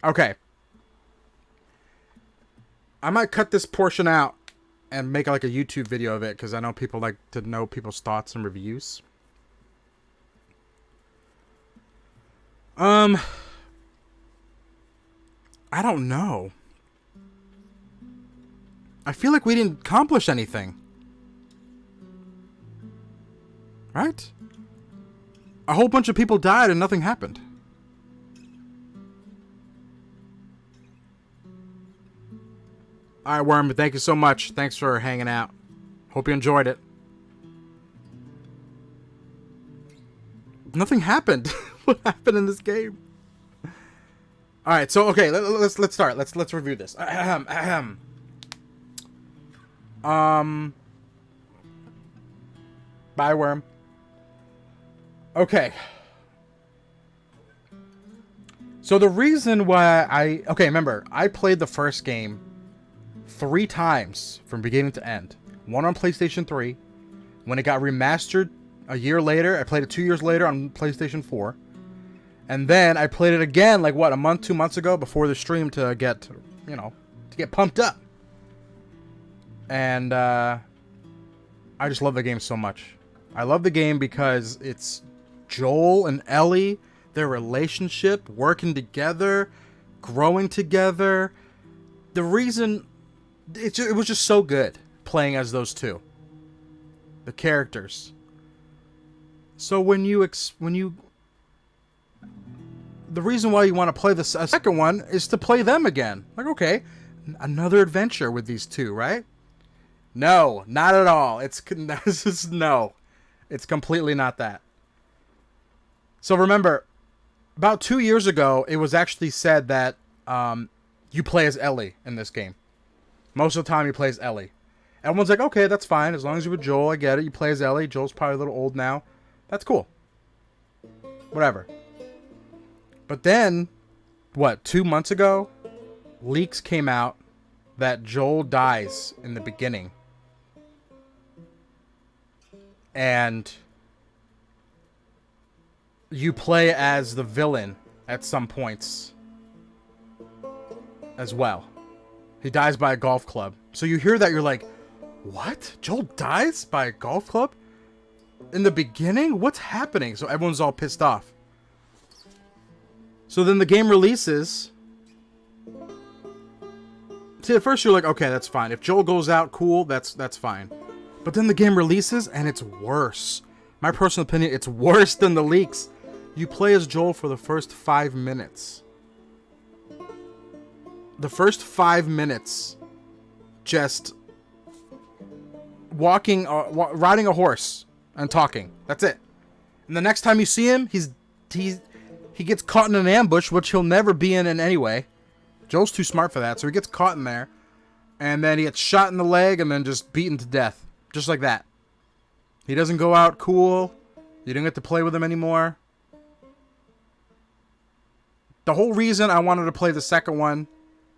Okay. I might cut this portion out and make like a YouTube video of it because I know people like to know people's thoughts and reviews. I don't know. I feel like we didn't accomplish anything. Right? A whole bunch of people died and nothing happened. Alright, Worm, thank you so much. Thanks for hanging out. Hope you enjoyed it. Nothing happened. What happened in this game? Alright, so okay, let's start. Let's review this. Bye, Worm. Okay. So the reason why remember, I played the first game 3 times from beginning to end. One on PlayStation 3. When it got remastered a year later, I played it 2 years later on PlayStation 4. And then I played it again, like what, a month, 2 months ago before the stream to get, to get pumped up. And I just love the game so much. I love the game because it's Joel and Ellie, their relationship, working together, growing together. The reason it was just so good playing as those two, the characters. So when you the reason why you want to play the second one is to play them again. Like, okay, another adventure with these two, right? No, not at all. It's no. It's completely not that. So remember, about 2 years ago, it was actually said that you play as Ellie in this game. Most of the time, you play as Ellie. Everyone's like, okay, that's fine. As long as you're with Joel, I get it. You play as Ellie. Joel's probably a little old now. That's cool. Whatever. But then, 2 months ago, leaks came out that Joel dies in the beginning. And you play as the villain at some points as well. He dies by a golf club. So you hear that, you're like, what? Joel dies by a golf club? In the beginning? What's happening? So everyone's all pissed off. So then the game releases. See, at first you're like, okay, that's fine. If Joel goes out, cool, that's fine. But then the game releases, and it's worse. My personal opinion, it's worse than the leaks. You play as Joel for the first 5 minutes. The first 5 minutes, just walking, riding a horse and talking. That's it. And the next time you see him, he gets caught in an ambush, which he'll never be in anyway. Joel's too smart for that, so he gets caught in there. And then he gets shot in the leg and then just beaten to death. Just like that. He doesn't go out cool. You don't get to play with him anymore. The whole reason I wanted to play the second one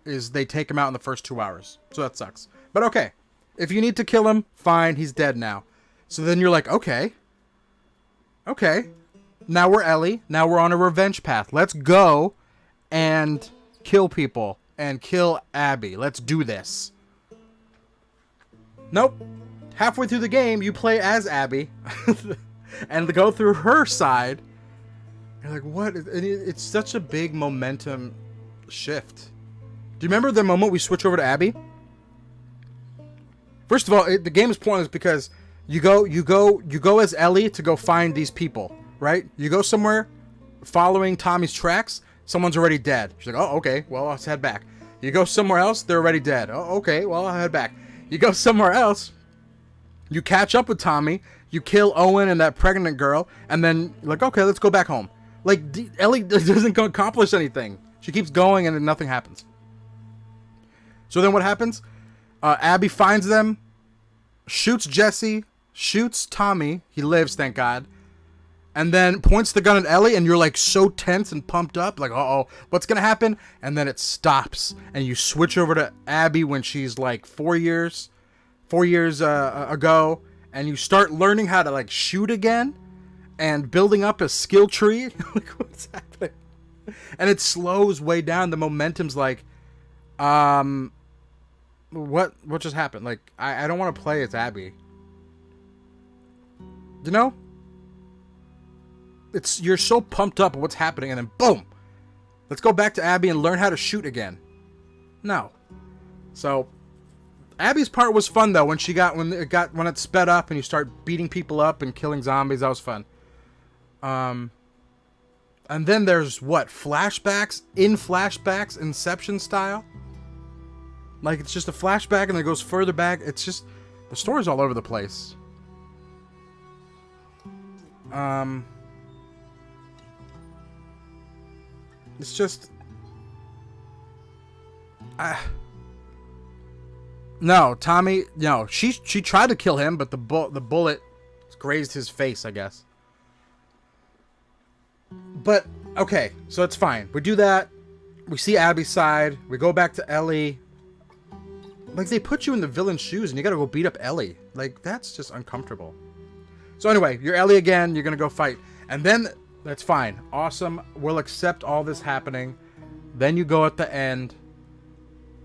is they take him out in the first 2 hours. So that sucks. But okay. If you need to kill him, fine. He's dead now. So then you're like, okay. Okay. Now we're Ellie. Now we're on a revenge path. Let's go and kill people. And kill Abby. Let's do this. Nope. Halfway through the game, you play as Abby. And go through her side. You're like, what? It's such a big momentum shift. Do you remember the moment we switch over to Abby? First of all, the game is pointless because you go as Ellie to go find these people, right? You go somewhere following Tommy's tracks, someone's already dead. She's like, oh, okay, well, let's head back. You go somewhere else, they're already dead. Oh, okay, well, I'll head back. You go somewhere else, you catch up with Tommy, you kill Owen and that pregnant girl, and then you're like, okay, let's go back home. Like, Ellie doesn't accomplish anything. She keeps going and then nothing happens. So then what happens? Abby finds them, shoots Jesse, shoots Tommy. He lives, thank God. And then points the gun at Ellie, and you're like so tense and pumped up. Like, uh-oh, what's going to happen? And then it stops. And you switch over to Abby when she's like 4 years ago. And you start learning how to like shoot again. And building up a skill tree. Like, what's happening? And it slows way down. The momentum's like, what just happened? Like, I don't want to play as Abby. You know? You're so pumped up at what's happening, and then boom! Let's go back to Abby and learn how to shoot again. No. So, Abby's part was fun though, when it sped up and you start beating people up and killing zombies. That was fun. And then there's what? Flashbacks? In flashbacks? Inception style? Like, it's just a flashback and then it goes further back. It's just, the story's all over the place. It's just, no, Tommy, no, she tried to kill him, but the bullet grazed his face, I guess. But, okay, so it's fine. We do that. We see Abby's side. We go back to Ellie. Like, they put you in the villain's shoes and you gotta go beat up Ellie. Like, that's just uncomfortable. So anyway, you're Ellie again. You're gonna go fight. And then, that's fine. Awesome. We'll accept all this happening. Then you go at the end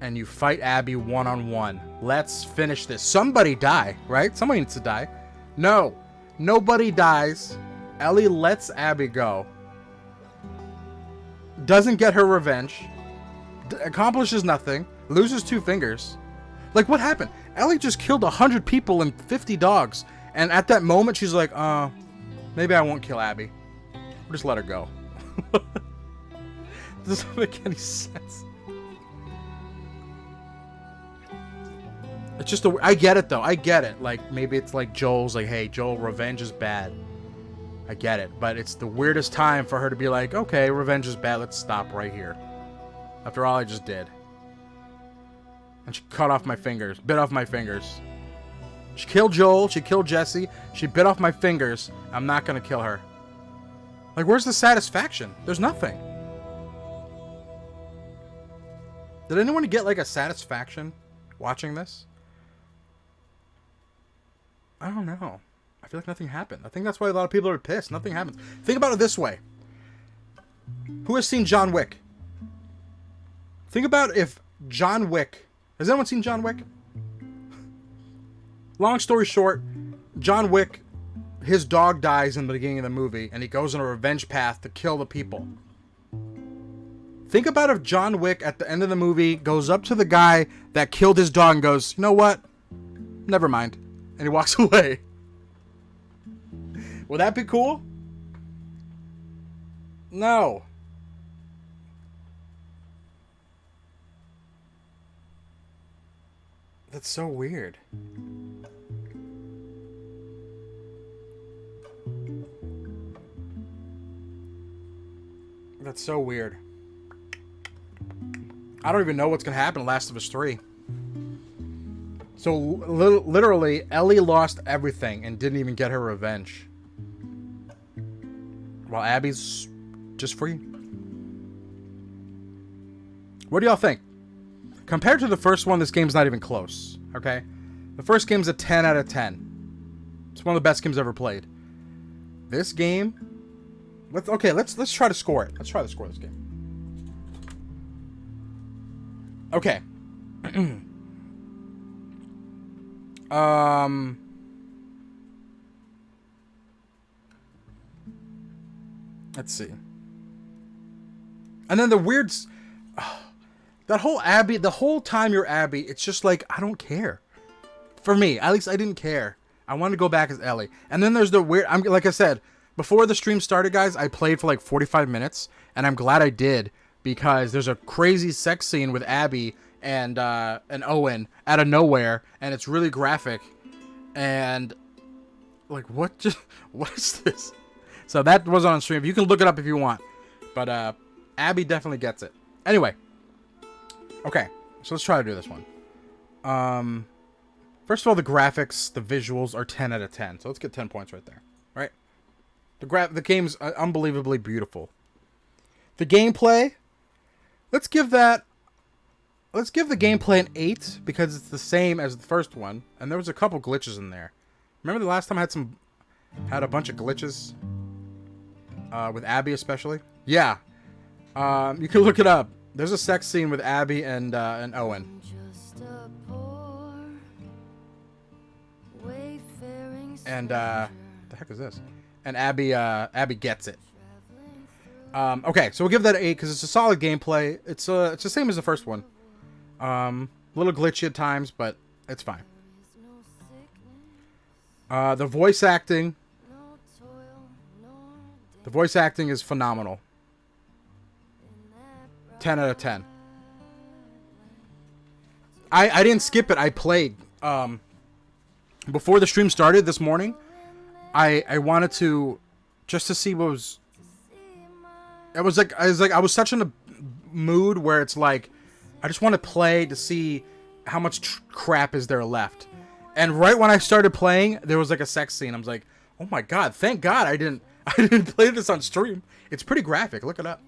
and you fight Abby one-on-one. Let's finish this. Somebody die, right? Somebody needs to die. No. Nobody dies. Ellie lets Abby go. Doesn't get her revenge. Accomplishes nothing. Loses 2 fingers. Like, what happened? Ellie just killed 100 people and 50 dogs. And at that moment, she's like, maybe I won't kill Abby. We'll just let her go. Doesn't make any sense. It's just I get it, though. I get it. Like, maybe it's like Joel's like, hey, Joel, revenge is bad. I get it. But it's the weirdest time for her to be like, okay, revenge is bad. Let's stop right here. After all I just did. And she cut off my fingers. Bit off my fingers. She killed Joel. She killed Jesse. She bit off my fingers. I'm not going to kill her. Like, where's the satisfaction? There's nothing. Did anyone get, like, a satisfaction watching this? I don't know. I feel like nothing happened. I think that's why a lot of people are pissed. Nothing happens. Think about it this way. Who has seen John Wick? Think about if John Wick... Has anyone seen John Wick? Long story short, John Wick, his dog dies in the beginning of the movie, and he goes on a revenge path to kill the people. Think about if John Wick, at the end of the movie, goes up to the guy that killed his dog and goes, you know what? Never mind. And he walks away. Would that be cool? No. That's so weird. That's so weird. I don't even know what's going to happen in Last of Us 3. So, literally, Ellie lost everything and didn't even get her revenge. While Abby's just free. What do y'all think? Compared to the first one, this game's not even close. Okay? The first game's a 10 out of 10. It's one of the best games I've ever played. This game... Let's try to score it. Let's try to score this game. Okay. Let's see. And then the weird... that whole Abby... The whole time you're Abby, it's just like, I don't care. For me, at least I didn't care. I wanted to go back as Ellie. And then there's the weird... like I said, before the stream started, guys, I played for like 45 minutes. And I'm glad I did. Because there's a crazy sex scene with Abby and Owen out of nowhere. And it's really graphic. And... like, what is this? So that wasn't on stream. You can look it up if you want. But Abby definitely gets it. Anyway. Okay. So let's try to do this one. First of all, the graphics, the visuals are 10 out of 10. So let's get 10 points right there. Right? The game's unbelievably beautiful. The gameplay, let's give the gameplay an 8 because it's the same as the first one. And there was a couple glitches in there. Remember the last time I had a bunch of glitches? With Abby especially? Yeah. You can look it up. There's a sex scene with Abby and Owen. And the heck is this? And Abby gets it. Okay, so we'll give that an 8 because it's a solid gameplay. It's the same as the first one. A little glitchy at times, but it's fine. The voice acting. The voice acting is phenomenal. 10 out of 10. I didn't skip it. I played. Before the stream started this morning, I wanted to just to see what was. I was such in a mood where it's like I just want to play to see how much crap is there left. And right when I started playing, there was like a sex scene. I was like, "Oh my god! Thank God I didn't play this on stream." It's pretty graphic. Look it up.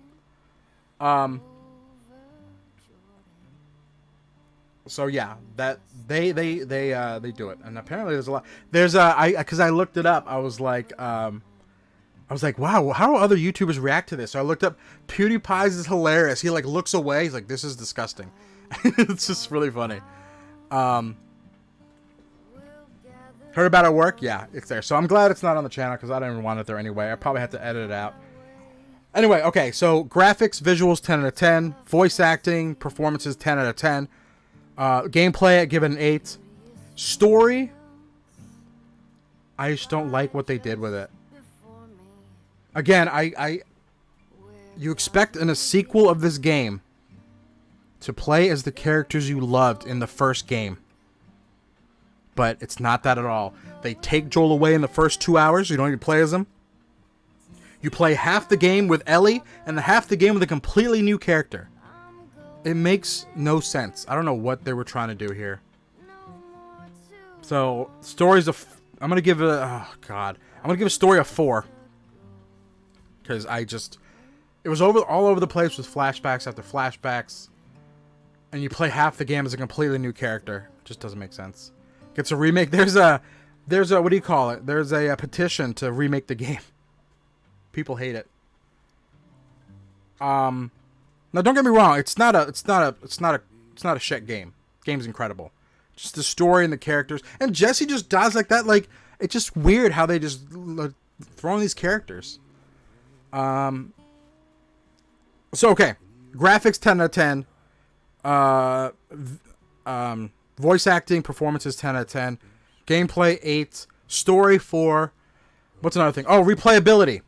So yeah, that they do it, and apparently there's a lot. There's because I looked it up. I was like, wow, how do other YouTubers react to this? So I looked up PewDiePie's is hilarious. He like looks away. He's like, this is disgusting. It's just really funny. Heard about it at work? Yeah, it's there. So I'm glad it's not on the channel because I didn't even want it there anyway. I probably had to edit it out. Anyway, okay, so graphics, visuals, 10 out of 10. Voice acting, performances, 10 out of 10. Gameplay, I give it an 8. Story, I just don't like what they did with it. Again, you expect in a sequel of this game to play as the characters you loved in the first game. But it's not that at all. They take Joel away in the first 2 hours. You don't even play as him. You play half the game with Ellie and half the game with a completely new character. It makes no sense. I don't know what they were trying to do here. So, stories of... I'm going to give it... Oh, God. I'm going to give a story a 4. Because I just... It was all over the place with flashbacks after flashbacks. And you play half the game as a completely new character. It just doesn't make sense. Gets a remake. There's a... What do you call it? There's a petition to remake the game. People hate it. Now don't get me wrong, it's not a shit game. Game's incredible. Just the story and the characters. And Jesse just does like that, like it's just weird how they just throw in these characters. So okay. Graphics 10 out of 10. Voice acting, performances 10 out of 10. Gameplay 8. Story 4. What's another thing? Oh, replayability.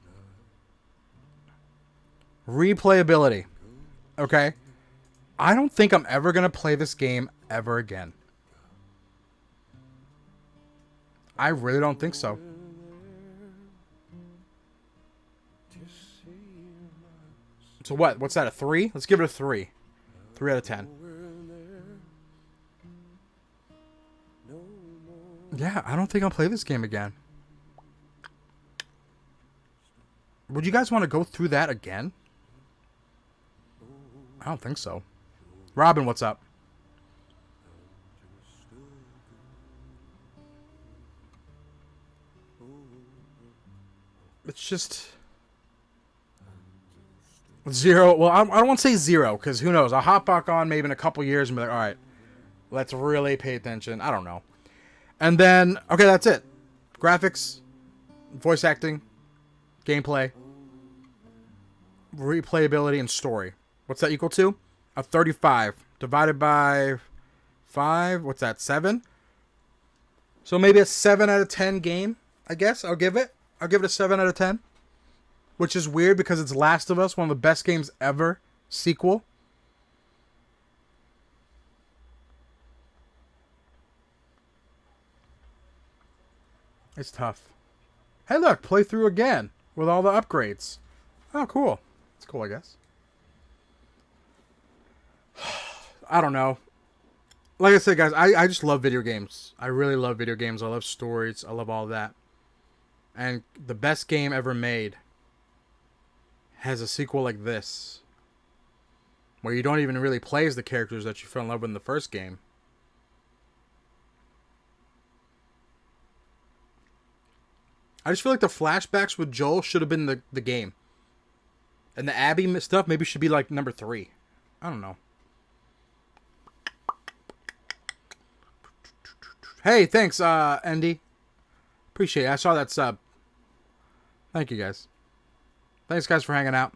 Replayability. Okay? I don't think I'm ever going to play this game ever again. I really don't think so. So what? What's that, a 3? Let's give it a 3. 3 out of 10. Yeah, I don't think I'll play this game again. Would you guys want to go through that again? I don't think so. Robin, what's up? It's just... 0. Well, I don't want to say 0, because who knows? I'll hop back on maybe in a couple years and be like, alright, let's really pay attention. I don't know. And then, okay, that's it. Graphics, voice acting, gameplay, replayability, and story. What's that equal to? A 35 divided by 5. What's that? 7? So maybe a 7 out of 10 game, I guess. I'll give it a 7 out of 10. Which is weird because it's Last of Us, one of the best games ever. Sequel. It's tough. Hey, look, play through again with all the upgrades. Oh, cool. It's cool, I guess. I don't know. Like I said, guys, I just love video games. I really love video games. I love stories. I love all that. And the best game ever made has a sequel like this, where you don't even really play as the characters that you fell in love with in the first game. I just feel like the flashbacks with Joel should have been the game. And the Abby stuff maybe should be like number 3. I don't know. Hey, thanks, Andy. Appreciate it. I saw that sub. Thank you, guys. Thanks, guys, for hanging out.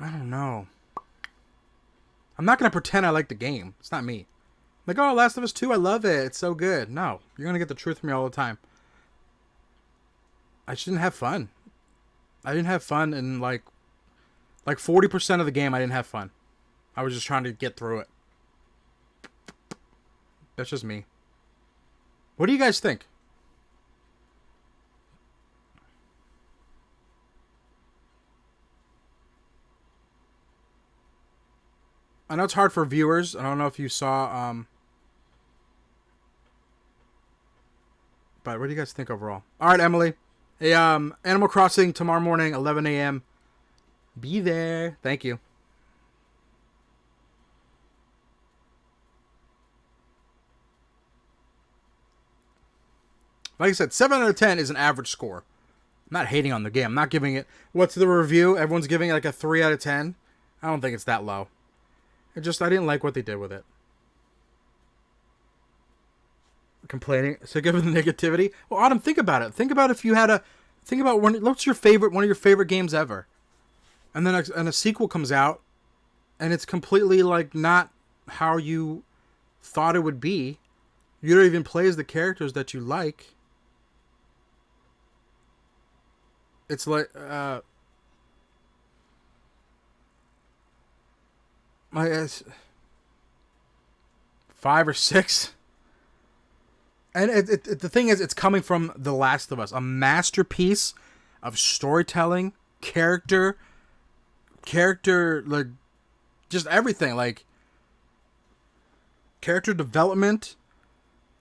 I don't know. I'm not going to pretend I like the game. It's not me. Like, oh, Last of Us 2, I love it. It's so good. No, you're going to get the truth from me all the time. I just didn't have fun. I didn't have fun in, like 40% of the game, I didn't have fun. I was just trying to get through it. That's just me. What do you guys think? I know it's hard for viewers. I don't know if you saw, but what do you guys think overall? All right, Emily. Hey, Animal Crossing tomorrow morning, 11 a.m. Be there. Thank you. Like I said, 7 out of 10 is an average score. I'm not hating on the game. I'm not giving it... What's the review? Everyone's giving it like a 3 out of 10. I don't think it's that low. I didn't like what they did with it. Complaining. So given the negativity. Well, Autumn, think about it. Think about if you had a... Think about what's your favorite... One of your favorite games ever. And then a sequel comes out. And it's completely like not how you thought it would be. You don't even play as the characters that you like. It's like, my 5 or 6, and the thing is, it's coming from The Last of Us, a masterpiece of storytelling, character, like, just everything, like, character development.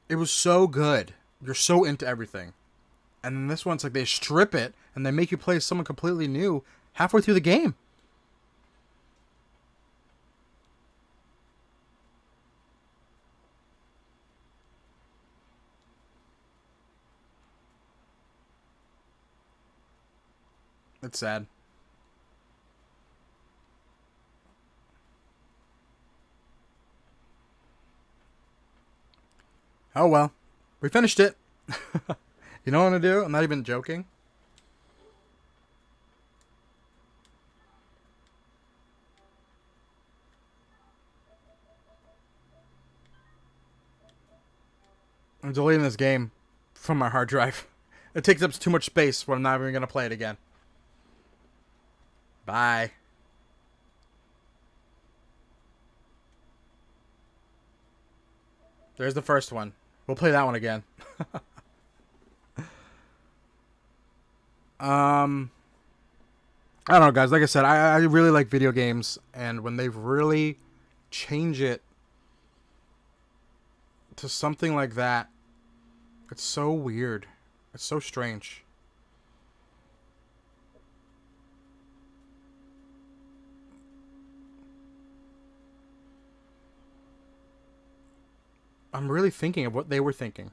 It was so good. You're so into everything. And then this one's like they strip it and they make you play someone completely new halfway through the game. It's sad. Oh well. We finished it. You know what I'm gonna do? I'm not even joking. I'm deleting this game from my hard drive. It takes up too much space when I'm not even gonna play it again. Bye. There's the first one. We'll play that one again. I don't know, guys. Like I said, I really like video games, and when they really change it to something like that, it's so weird. It's so strange. I'm really thinking of what they were thinking.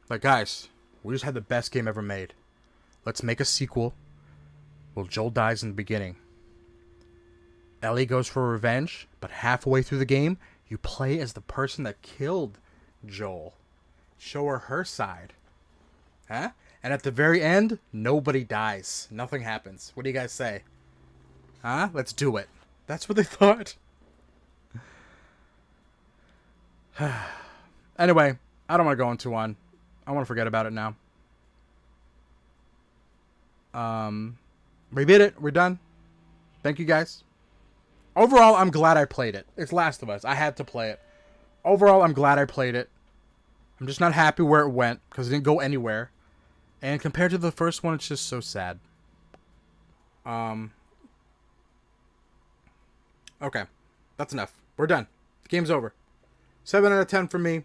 Like, guys, we just had the best game ever made. Let's make a sequel. Well, Joel dies in the beginning. Ellie goes for revenge, but halfway through the game, you play as the person that killed Joel. Show her side. Huh? And at the very end, nobody dies. Nothing happens. What do you guys say? Huh? Let's do it. That's what they thought. Anyway, I don't want to go into one. I want to forget about it now. We did it. We're done. Thank you, guys. Overall, I'm glad I played it. It's Last of Us. I had to play it. Overall, I'm glad I played it. I'm just not happy where it went because it didn't go anywhere. And compared to the first one, it's just so sad. Okay. That's enough. We're done. The game's over. 7 out of 10 for me.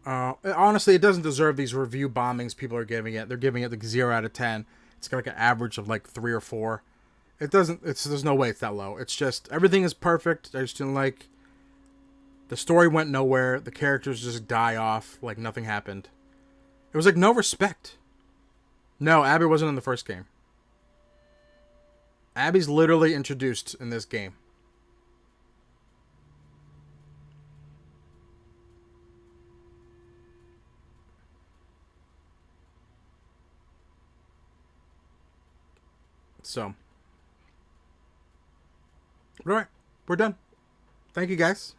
Honestly, it doesn't deserve these review bombings people are giving it. They're giving it like 0 out of 10. It's got like an average of like 3 or 4. It doesn't. There's no way it's that low. It's just everything is perfect. I just didn't like The story went nowhere. The characters just die off like nothing happened. It was like no respect. No, Abby wasn't in the first game. Abby's literally introduced in this game. So, all right, we're done. Thank you guys.